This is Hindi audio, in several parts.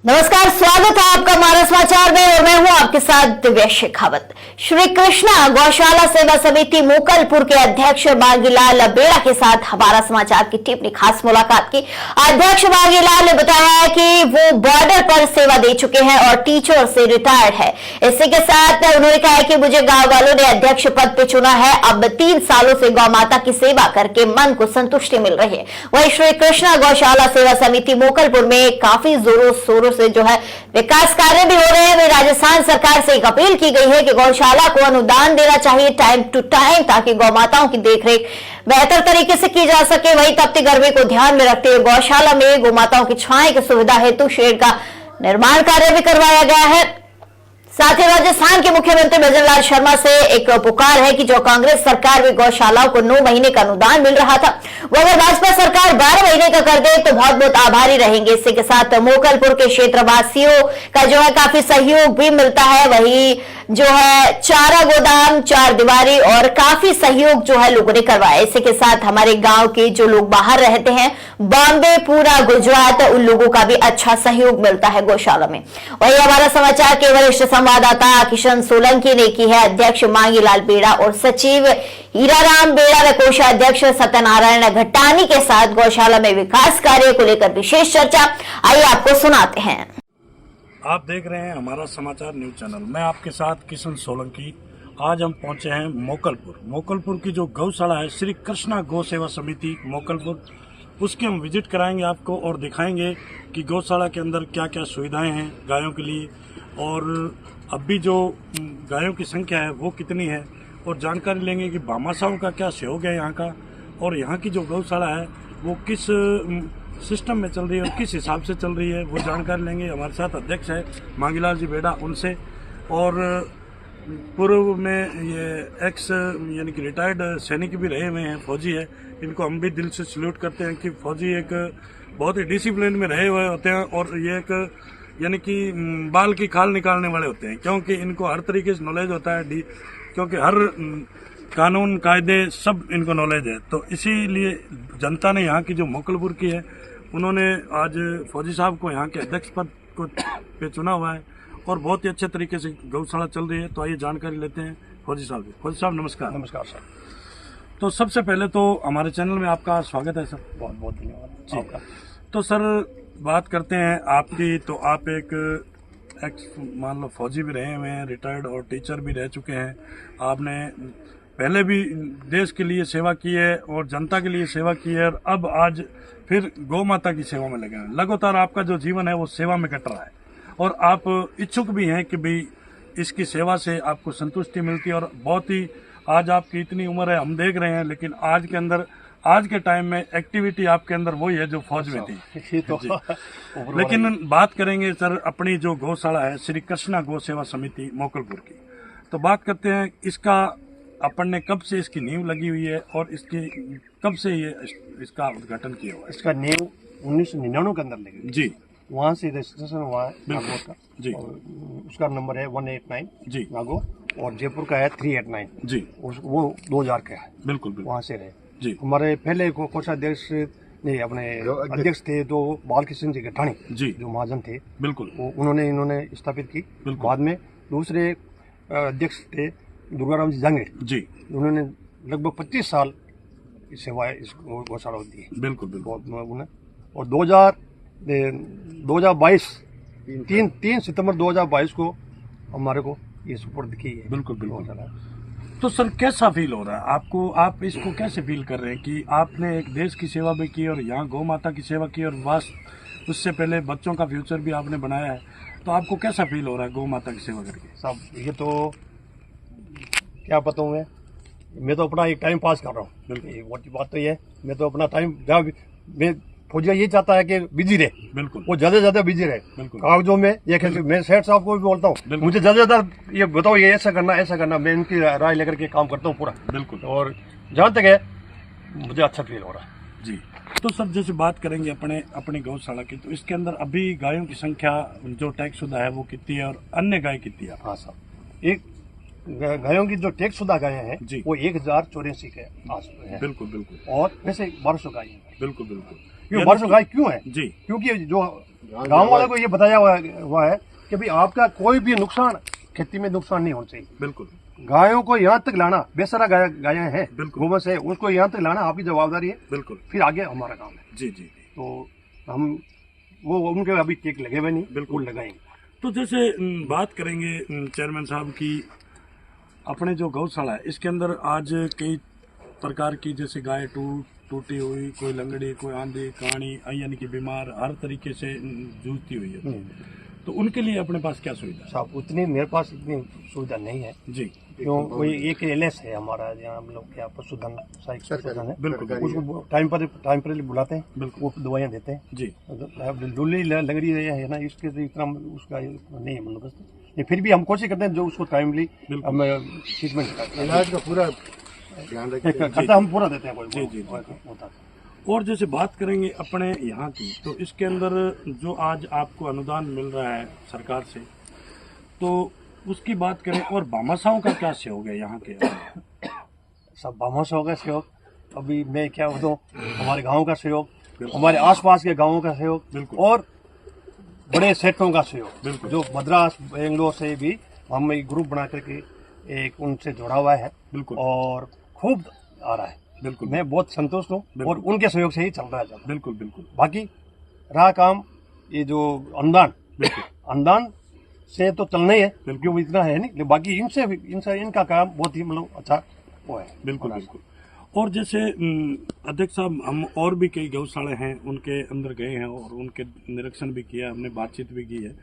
नमस्कार, स्वागत है आपका हमारे समाचार में और मैं हूं आपके साथ दिव्या शेखावत। श्री कृष्णा गौशाला सेवा समिति मोकलपुर के अध्यक्ष बागीलाल बेड़ा के साथ हमारा समाचार की टीम ने खास मुलाकात की। अध्यक्ष बागीलाल ने बताया है कि वो बॉर्डर पर सेवा दे चुके हैं और टीचर से रिटायर्ड है। इसी के साथ उन्होंने कहा है कि मुझे गांव वालों ने अध्यक्ष पद पे चुना है। अब 3 सालों से गौ माता की सेवा करके मन को संतुष्टि मिल रही है। वहीं श्री कृष्णा गौशाला सेवा समिति मोकलपुर में काफी जोरों शोरों से जो है विकास कार्य भी हो रहे हैं। राजस्थान सरकार से एक अपील की गई है कि गौशाला को अनुदान देना चाहिए टाइम टू टाइम, ताकि गौ माताओं की देखरेख बेहतर तरीके से की जा सके। वहीं तपती गर्मी को ध्यान में रखते हुए गौशाला में गौ माताओं की छांव की सुविधा हेतु शेड का निर्माण कार्य भी करवाया गया है। साथ ही राजस्थान के मुख्यमंत्री भजनलाल शर्मा से एक पुकार है कि जो कांग्रेस सरकार में गौशालाओं को 9 महीने का अनुदान मिल रहा था, वो अगर भाजपा सरकार 12 महीने का कर दे तो बहुत बहुत आभारी रहेंगे। इसी के साथ मोकलपुर के क्षेत्रवासियों का जो है काफी सहयोग भी मिलता है। वही जो है चारा गोदाम, 4 दीवारी और काफी सहयोग जो है लोगों ने करवाया। इसी के साथ हमारे गांव के जो लोग बाहर रहते हैं, बॉम्बे, पूरा गुजरात, उन लोगों का भी अच्छा सहयोग मिलता है गौशाला में। वही हमारा समाचार के वरिष्ठ संवाददाता किशन सोलंकी ने की है अध्यक्ष बागीलाल बेड़ा और सचिव हीराराम बेड़ा व कोषाध्यक्ष सत्यनारायण घट्टानी के साथ गौशाला में विकास कार्य को लेकर विशेष चर्चा। आइए आपको सुनाते हैं। आप देख रहे हैं हमारा समाचार न्यूज चैनल। मैं आपके साथ किशन सोलंकी। आज हम पहुंचे हैं मोकलपुर की जो गौशाला है श्री कृष्णा गौ सेवा समिति मोकलपुर, उसकी हम विजिट कराएंगे आपको और दिखाएंगे कि गौशाला के अंदर क्या क्या सुविधाएं हैं गायों के लिए, और अभी जो गायों की संख्या है वो कितनी है, और जानकारी लेंगे कि भामाशाहों का क्या सहयोग है यहाँ का, और यहाँ की जो गौशाला है वो किस सिस्टम में चल रही है और किस हिसाब से चल रही है, वो जानकारी लेंगे। हमारे साथ अध्यक्ष है बागीलाल जी बेड़ा, उनसे, और पूर्व में ये एक्स यानी कि रिटायर्ड सैनिक भी रहे हुए हैं, फौजी है, इनको हम भी दिल से सल्यूट करते हैं कि फौजी एक बहुत ही डिसिप्लिन में रहे हुए होते हैं और ये एक यानी कि बाल की खाल निकालने वाले होते हैं, क्योंकि इनको हर तरीके से नॉलेज होता है, क्योंकि हर कानून कायदे सब इनको नॉलेज है। तो इसीलिए जनता ने यहाँ की जो मोकलपुर की है, उन्होंने आज फौजी साहब को यहाँ के अध्यक्ष पद को पे चुना हुआ है और बहुत ही अच्छे तरीके से गौशाला चल रही है। तो आइए जानकारी लेते हैं फौजी साहब। फौजी साहब नमस्कार। नमस्कार सर। तो सबसे पहले तो हमारे चैनल में आपका स्वागत है सर। बहुत बहुत धन्यवाद जी। तो सर बात करते हैं आपकी, तो आप एक एक्स मान लो फौजी भी रहे हुए हैं, रिटायर्ड, और टीचर भी रह चुके हैं। आपने पहले भी देश के लिए सेवा की है और जनता के लिए सेवा की है, और अब आज फिर गौ माता की सेवा में लगे हैं। लगातार आपका जो जीवन है वो सेवा में कट रहा है और आप इच्छुक भी हैं कि भाई इसकी सेवा से आपको संतुष्टि मिलती है, और बहुत ही आज आपकी इतनी उम्र है हम देख रहे हैं, लेकिन आज के टाइम में एक्टिविटी आपके अंदर वही है जो फौज में थी। तो लेकिन बात करेंगे सर अपनी जो गौशाला है श्री कृष्णा गौ सेवा समिति मोकलपुर की, तो बात करते हैं इसका अपन ने कब से इसकी नींव लगी हुई है और इसकी कब से ये इसका उद्घाटन किया हुआ है? इसका नींव 1999 के अंदर लगी जी, वहाँ से रजिस्ट्रेशन हुआ है नागौर का जी, और उसका नंबर है 189 जी नागौर, और जयपुर का है 389 जी, वो 2000 का है। बिल्कुल बिल्कुल वहाँ से रहे जी। हमारे पहले कोषाध्यक्ष नहीं अपने अध्यक्ष थे तो बालकृष्ण जी गठानी जी, जो महाजन थे, बिल्कुल वो इन्होंने स्थापित की। बाद में दूसरे अध्यक्ष थे दुर्गाराम जी जांगेड़ जी, उन्होंने लगभग 25 साल की सेवा इस गौशाला को दी। बिल्कुल बिल्कुल। और 2022 3 सितंबर 2022 को हमारे को ये सुपुर्द की है। बिल्कुल बिल्कुल। तो सर कैसा फील हो रहा है आपको, आप इसको कैसे फील कर रहे हैं कि आपने एक देश की सेवा भी की और यहाँ गौ माता की सेवा की, और बस उससे पहले बच्चों का फ्यूचर भी आपने बनाया है, तो आपको कैसा फील हो रहा है गौ माता की सेवा करके? साहब ये तो क्या बताऊँ मैं तो अपना एक टाइम पास कर रहा हूँ। वो बात तो ये मैं तो अपना टाइम मैं फौजिया ये चाहता है कि बिजी रहे, बिल्कुल वो ज्यादा से ज्यादा बिजी रहे कागजों में। ये मैं सेठ साहब को भी बोलता हूँ मुझे ज्यादा से ज्यादा ये बताओ ये ऐसा करना, मैं इनकी राय लेकर के काम करता हूँ पूरा। बिल्कुल। और जहाँ तक है मुझे अच्छा फील हो रहा है जी। तो सर जैसे बात करेंगे अपने गौशाला की, तो इसके अंदर अभी गायों की संख्या जो टैक्स शुदा है वो कितनी है और अन्य गाय कितनी है? हाँ साहब, एक गायों की जो टैक्स शुदा गायें हैं वो 1084 के आस है। बिल्कुल बिल्कुल। और वैसे 1200 गाय है। बिल्कुल बिल्कुल। क्यों 1200 गाय क्यों है? जी, क्योंकि जो गांव वालों को ये बताया हुआ है कि भाई आपका कोई भी नुकसान, खेती में नुकसान नहीं होना चाहिए। बिल्कुल। गायों को यहाँ तक लाना, बेसरा गायें हैं, बिल्कुल। गोवंश है, उसको यहाँ तक लाना आपकी जवाबदारी है। बिल्कुल। फिर आगे हमारा काम है। जी जी। तो हम वो उनके अभी टेक लगे हुए नहीं, बिल्कुल लगाएंगे। तो जैसे बात करेंगे चेयरमैन साहब की, अपने जो गौशाला है इसके अंदर आज कई प्रकार की, जैसे गाय टूटी हुई, कोई लंगड़ी, कोई आंधी काणी, यानी कि बीमार, हर तरीके से जूझती हुई है, तो उनके लिए अपने पास क्या सुविधा है? साहब उतनी मेरे पास इतनी सुविधा नहीं है जी। क्यों, कोई एक एलएस है हमारा, जहाँ हम लोग क्या पशुधन सहायक पशुधन है, बिल्कुल। उसको टाइम पर बुलाते हैं, बिल्कुल। वो दवाइयाँ देते हैं जी। डुल्ली लंगड़ी है ना, इसके तो इतना उसका नहीं है बंदोबस्त, नहीं फिर भी हम कोशिश करते हैं जो उसको टाइमली हम ट्रीटमेंट इलाज का पूरा ध्यान करता हम पूरा देते हैं। कोई जी होता है। और जैसे बात करेंगे अपने यहाँ की, तो इसके अंदर जो आज आपको अनुदान मिल रहा है सरकार से, तो उसकी बात करें, और भामाशाहों का क्या सहयोग है यहाँ के? सब भामाशाहों का सहयोग, अभी मैं क्या बताऊँ, हमारे गाँव का सहयोग, हमारे आसपास के गाँवों का सहयोग, और बड़े सेठों का सहयोग, जो मद्रास बेंगलोर से भी हम एक ग्रुप बना करके एक उनसे जुड़ा हुआ है। बिल्कुल। और खूब आ रहा है। बिल्कुल। मैं बहुत संतुष्ट हूँ और उनके सहयोग से ही चल रहा है। बिल्कुल बिल्कुल। बाकी रहा काम ये जो अनुदान से तो चलना ही है, क्योंकि वो इतना है नहीं, बाकी इनसे इनका काम बहुत ही मतलब अच्छा वो है। बिल्कुल बिल्कुल। और जैसे अध्यक्ष साहब, हम और भी कई गौशाले हैं उनके अंदर गए हैं और उनके निरीक्षण भी किया, हमने बातचीत भी की है,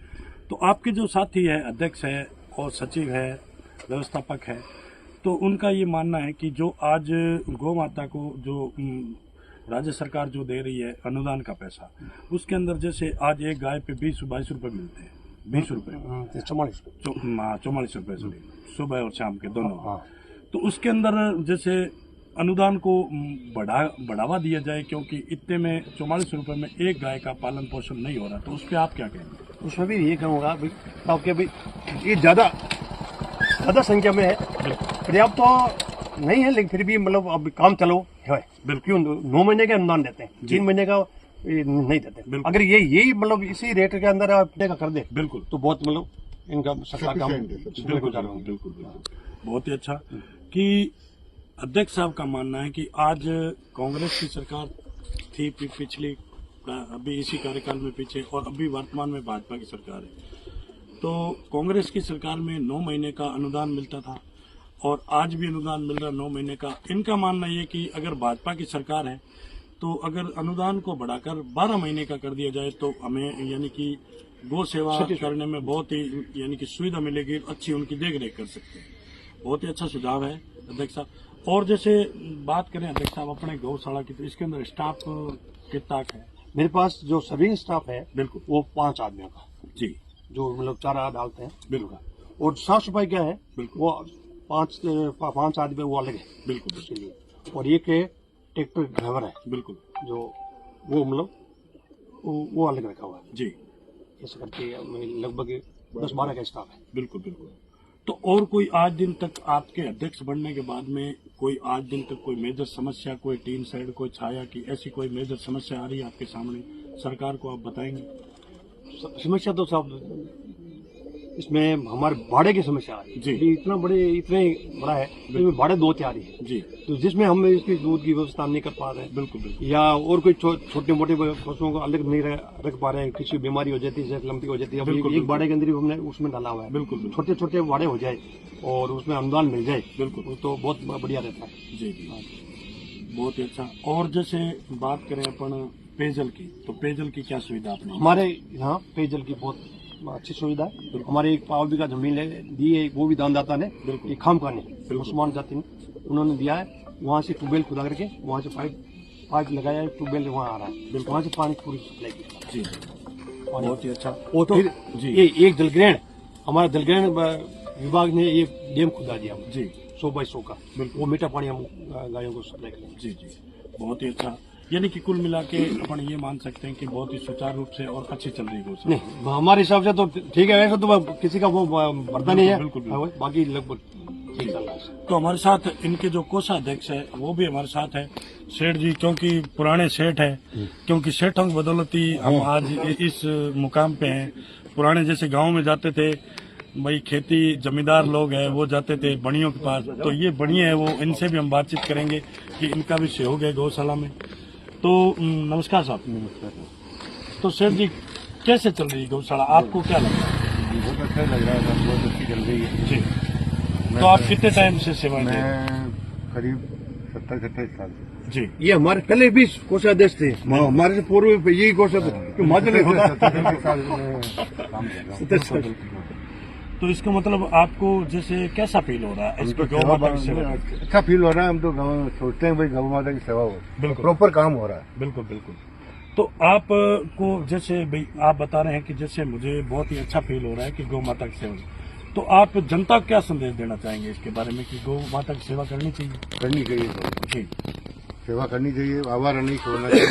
तो आपके जो साथी है, अध्यक्ष है और सचिव है, व्यवस्थापक है, तो उनका ये मानना है कि जो आज गौ माता को जो राज्य सरकार जो दे रही है अनुदान का पैसा, उसके अंदर जैसे आज एक गाय पे 20-22 रुपए मिलते हैं, 20 रुपए 44 रुपए सुबह और शाम के दोनों, तो उसके अंदर जैसे अनुदान को बढ़ावा दिया जाए, क्योंकि इतने में 44 रुपए में एक गाय का पालन पोषण नहीं हो रहा, तो उस पर आप क्या कहेंगे? उसमें भी ये कहूँगा भाई ये ज्यादा संख्या में है, पर्याप्त तो नहीं है, लेकिन फिर भी मतलब अब काम चलो है। बिल्कुल। 9 महीने का अनुदान देते हैं, 3 महीने का नहीं देते। अगर यही मतलब इसी रेट के अंदर आप कर दे, बिल्कुल, तो बहुत मतलब इनका सरकार काम बिल्कुल बहुत ही अच्छा। कि अध्यक्ष साहब का मानना है कि आज कांग्रेस की सरकार थी पिछली, अभी इसी कार्यकाल में पीछे, और अभी वर्तमान में भाजपा की सरकार है, तो कांग्रेस की सरकार में 9 महीने का अनुदान मिलता था और आज भी अनुदान मिल रहा 9 महीने का। इनका मानना ये कि अगर भाजपा की सरकार है तो अगर अनुदान को बढ़ाकर 12 महीने का कर दिया जाए तो हमें यानी कि गौ सेवा करने में बहुत ही यानी कि सुविधा मिलेगी, अच्छी उनकी देख रेख कर सकते हैं। बहुत ही अच्छा सुझाव है अध्यक्ष साहब। और जैसे बात करें अध्यक्ष साहब अपने गौशाला की, तो इसके अंदर स्टाफ कितना है? मेरे पास जो सर्विंग स्टाफ है, बिल्कुल, वो 5 आदमियों का जी, जो मतलब चारा डालते हैं। बिल्कुल। और साफ सफाई क्या है, बिल्कुल, वो 5 आदमी वो अलग है। बिल्कुल, उसके लिए। और एक ट्रैक्टर ड्राइवर है, बिल्कुल, जो वो मतलब वो अलग रखा हुआ है जी। ऐसे करके लगभग 10-12 का स्टाफ है। बिल्कुल बिल्कुल। तो और कोई आज दिन तक आपके अध्यक्ष बनने के बाद में कोई आज दिन तक कोई मेजर समस्या, कोई टीन साइड, कोई छाया की ऐसी कोई मेजर समस्या आ रही है आपके सामने, सरकार को आप बताएंगे? समस्या तो साहब इसमें हमारे भाड़े की समस्या आ रही है जी। इतना बड़ा है, इसमें भाड़े 2 तैयारी है जी, तो जिसमें हम इसकी दूध की व्यवस्था नहीं कर पा रहे हैं। बिल्कुल बिल्कुल। या और कोई छोटे मोटे पशुओं को अलग नहीं रख पा रहे हैं, किसी बीमारी हो जाती है, लंपी हो जाती है, एक भाड़े के अंदर हमने उसमें डाला हुआ है। बिल्कुल, छोटे छोटे भाड़े हो जाए और उसमें अनुदान मिल जाए, बिल्कुल, तो बहुत बढ़िया रहता है जी जी। बहुत ही अच्छा। और जैसे बात करें अपन पेयजल की, तो पेयजल की क्या सुविधा आपने? हमारे यहाँ पेयजल की बहुत अच्छी सुविधा है। हमारे एक 5 बीघा जमीन दी है, वो भी दानदाता ने, एक खाम का नहीं, उस्मान जाति ने उन्होंने दिया है। वहाँ से ट्यूबवेल खुदा करके वहाँ से पाइप लगाया है, ट्यूबवेल वहाँ आ रहा है, वहाँ से पानी पूरी सप्लाई की जी। बहुत ही अच्छा। वो तो ये एक जलग्रहण, हमारा जलग्रहण विभाग ने ये डैम खुदा दिया जी, 100 बाई 100 का, वो मीठा पानी हम गायों को सप्लाई करें जी जी। बहुत ही अच्छा। यानी कि कुल मिला के अपन ये मान सकते हैं कि बहुत ही सुचारू रूप से और अच्छी चल रही है। नहीं, हमारे हिसाब से तो ठीक है, वैसे तो किसी का वो बढ़ता नहीं है, बिल्कुल, बाकी लगभग ठीक चल रहा है। तो हमारे साथ इनके जो कोषाध्यक्ष है वो भी हमारे साथ है, सेठ जी, क्योंकि पुराने सेठ है, क्योंकि सेठों की बदौलती हम आज इस मुकाम पे हैं। पुराने जैसे गांव में जाते थे भाई, खेती जमींदार लोग हैं, वो जाते थे बड़ियों के पास, तो ये बड़ियां हैं, वो इनसे भी हम बातचीत करेंगे कि इनका भी सहयोग है गौशाला में। तो नमस्कार साहब। नमस्कार। तो सेठ जी, कैसे चल रही है गौशाला, आपको क्या लग रहा है? बहुत अच्छा लग रहा है, बहुत अच्छी चल रही है जी। तो आप कितने टाइम से सेवा दे? मैं करीब 27-28 साल से। जी। ये हमारे पहले भी कोषाध्यक्ष थे, हमारे से पूर्व यही कोषाध्यक्ष हिमाचल होता तो इसका मतलब आपको जैसे कैसा फील हो रहा है इसको गौ माता की सेवा? अच्छा फील हो रहा है। हम तो सोचते हैं भाई गौ माता की सेवा हो, बिल्कुल प्रॉपर काम हो रहा है। बिल्कुल बिल्कुल। तो आपको जैसे भाई आप बता रहे हैं कि जैसे मुझे बहुत ही अच्छा फील हो रहा है कि गौ माता की सेवा, तो आप जनता को क्या संदेश देना चाहेंगे इसके बारे में कि गौ माता की सेवा करनी चाहिए? करनी चाहिए, जी, सेवा करनी चाहिए, आवारा नहीं छोड़ना चाहिए।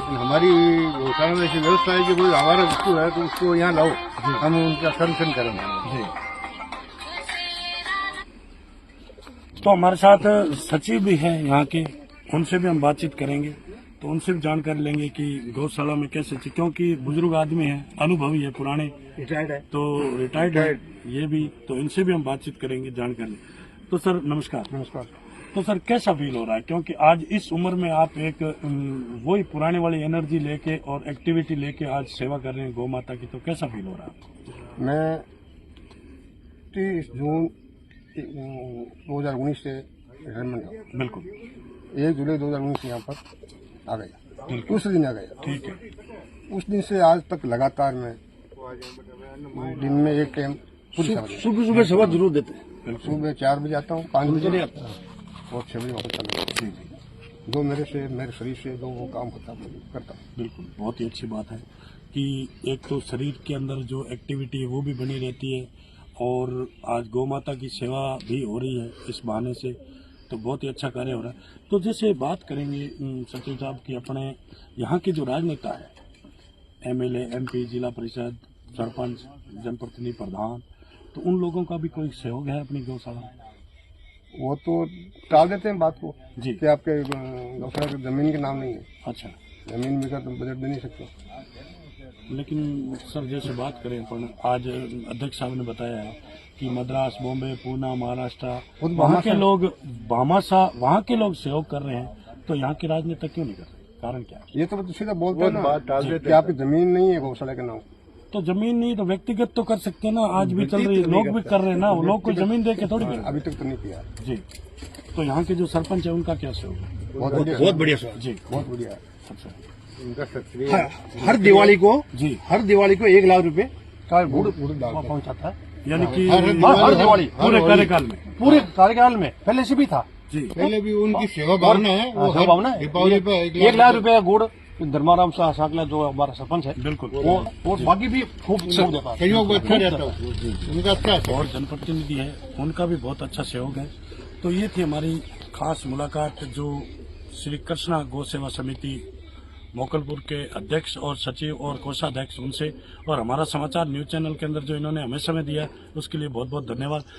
हमारी गौशाला में ऐसी व्यवस्था है कि कोई आवारा वस्तु है तो उसको यहाँ लाओ, हम उनका संरक्षण करेंगे। जी। तो हमारे साथ सचिव भी हैं यहाँ के, उनसे भी हम बातचीत करेंगे, तो उनसे भी जानकारी लेंगे कि गौशाला में कैसे, क्योंकि बुजुर्ग आदमी है, अनुभवी है, पुराने रिटायर्ड है, तो रिटायर्ड है ये भी, तो इनसे भी हम बातचीत करेंगे, जानकारी। तो सर नमस्कार। नमस्कार। तो सर कैसा फील हो रहा है, क्योंकि आज इस उम्र में आप एक वही पुराने वाली एनर्जी लेके और एक्टिविटी लेके आज सेवा कर रहे हैं गौ माता की, तो कैसा फील हो रहा है? मैं 30 जून 2019 से रिटायरमेंट हुआ। बिल्कुल। 1 जुलाई 2019 यहाँ पर आ गया, उस दिन आ गया। ठीक है। उस दिन से आज तक लगातार मैं दिन में एक टाइम पूरी सुबह सेवा जरूर देते हैं। सुबह 4 बजे आता हूँ, 5 बजे चले आता हूँ और 6 बजे वापस चला जाता हूँ। जो मेरे शरीर से जो वो काम करता हूँ। बिल्कुल, बहुत ही अच्छी बात है कि एक तो शरीर के अंदर जो एक्टिविटी है वो भी बनी रहती है और आज गौ माता की सेवा भी हो रही है इस बहाने से, तो बहुत ही अच्छा कार्य हो रहा है। तो जैसे बात करेंगे सचिव साहब की, अपने यहाँ के जो राजनेता है, एमएलए, एमपी, जिला परिषद, सरपंच, जनप्रतिनिधि, प्रधान, तो उन लोगों का भी कोई सहयोग है अपनी गौशाला में? वो तो टाल देते हैं बात को जी कि आपके गौशाला की जमीन के नाम नहीं है। अच्छा, जमीन में का तुम बजट दे नहीं सकते। लेकिन सर जैसे बात करें अपन, आज अध्यक्ष साहब ने बताया है कि मद्रास, बॉम्बे, पूना, महाराष्ट्र, वहाँ के लोग वहाँ के लोग सहयोग कर रहे हैं, तो यहाँ के राजनेता क्यों नहीं कर रहे? कारण क्या है? ये तो सीधा बोलते हैं ना कि आपकी जमीन नहीं है गौशाला के नाम। तो जमीन नहीं तो व्यक्तिगत तो कर सकते हैं ना, आज भी चल रही है, लोग भी कर रहे हैं ना, वो लोग कोई जमीन दे के थोड़ी कर। अभी तक तो नहीं किया जी। तो यहाँ के जो सरपंच है उनका क्या सहयोग है? बहुत बढ़िया सर जी, बहुत बढ़िया। अच्छा। हर दिवाली को जी, हर दिवाली को 1 लाख रुपए का गुड़ पहुंचाता है, यानी कि हर दिवाली पूरे कार्यकाल में, पूरे कार्यकाल में पहले से भी था जी, पहले भी उनकी सेवा भावना है। वो सेवा भावना है। दीपावली पे 1 लाख रुपए का गुड़ धर्माराम शाह साकला जो हमारा सरपंच है, बिल्कुल, वो और बाकी भी खूब सहयोग देता है, सहयोग अच्छा रहता है उनका। अच्छा और जनप्रतिनिधि है उनका भी बहुत अच्छा सहयोग है। तो ये थी हमारी खास मुलाकात जो श्री कृष्णा गौ सेवा समिति मोकलपुर के अध्यक्ष और सचिव और कोषाध्यक्ष उनसे, और हमारा समाचार न्यूज चैनल के अंदर जो इन्होंने हमें समय दिया उसके लिए बहुत बहुत धन्यवाद।